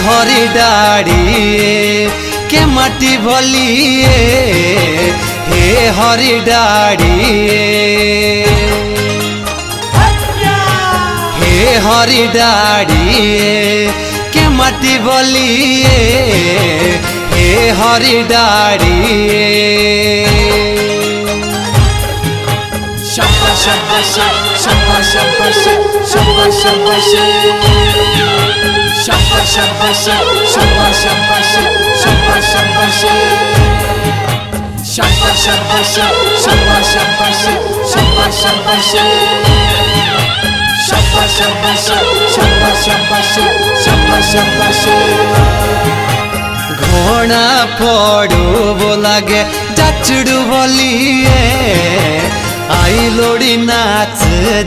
हरि डाड़ी के माटी भलिए हे हरि डाड़ी हे हरि डाड़ी के माटी भलिए हे हरि डाड़ी Shamba shamba shamba shamba shamba shamba shamba shamba shamba shamba shamba shamba shamba shamba shamba shamba shamba shamba shamba shamba घोड़ा पड़ू बोलागे जाचड़ू बोलिए आई लोड़ी नाच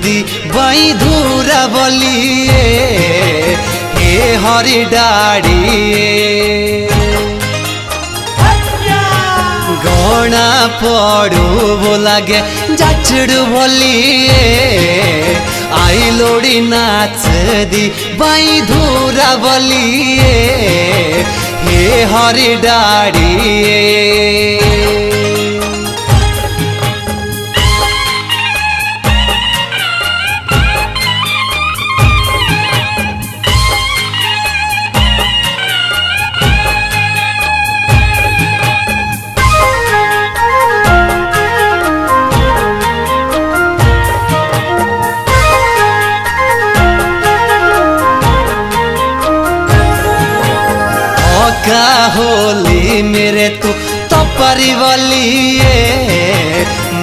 दी बाई धूरा बोलिए हे हरि डाड़ी घोड़ा पड़ू बोलागे जाचड़ू बोलिए आई लोड़ी नाच दी बाई धूरा बोलिए हे हरि डाड़ी का होली मेरे तू तो परिवलिए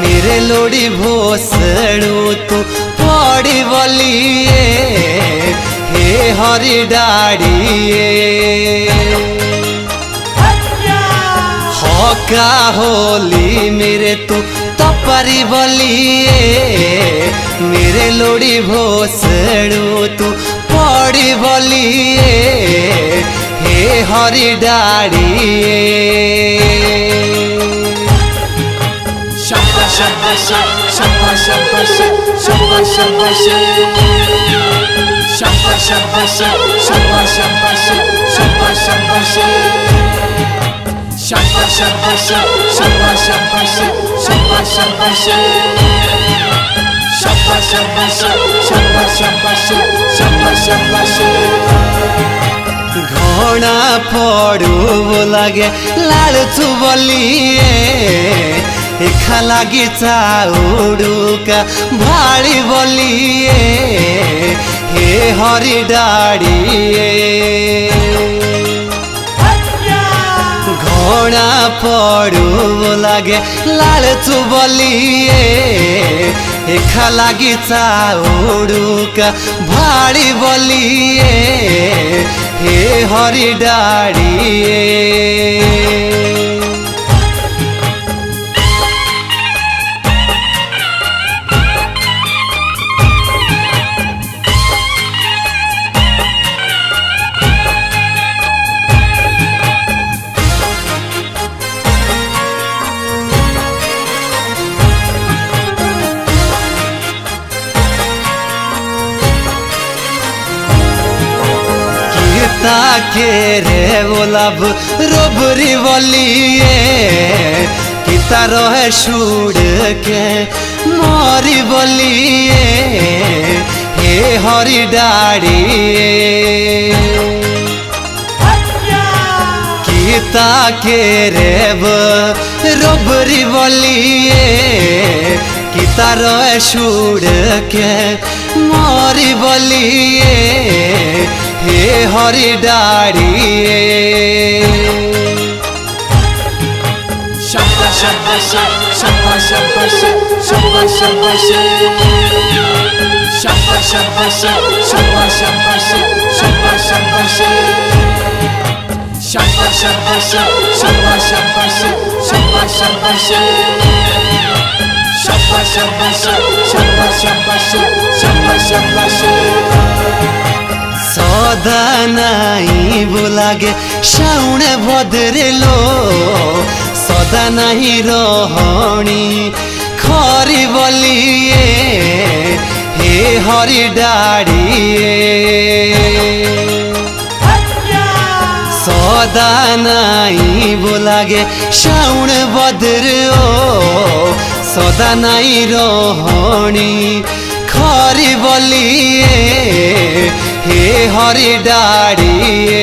मेरे लोड़ी भोसड़ू तू पड़ी बलिए हे हरि डाड़ी का होली मेरे तू तो परिवलिए मेरे लोड़ी भोसड़ू तू पड़ी बलिए हे हरि डाड़ी shamba shamba shamba shamba shamba shamba shamba shamba shamba shamba shamba shamba shamba shamba shamba shamba shamba shamba घोड़ा पड़ू बोलागे लाल चुबलिए एखा लागी चाउड़ू का भाड़ी बोलिए हे हरि डाड़ी घोड़ा पड़ू बोलागे लाल चुबलिए एखा लागी चाउड़ू का भाड़ी बोलिए हे हरि डाड़ी ताके रे बोलब रोबरी बोलिए किता रहे छुड़ के मोरी बोलिए हे हरि डाड़ी किता के रे रोबरी बोलिए किता रहे छुड़ के मोरी बोलिए हे हरि डाड़ी shamba shamba shamba shamba shamba shamba shamba shamba shamba shamba shamba shamba shamba shamba shamba shamba shamba shamba shamba सदा नहीं बुलागे शाउण भद्रे लो सदा नहीं रोहणी खरी बोलिए हे हरि डाड़ी सदा नाई बोलागे श्रावण भद्र ओ सदा नाई रोहणी खरी बोलिए हे हरि डाड़िए।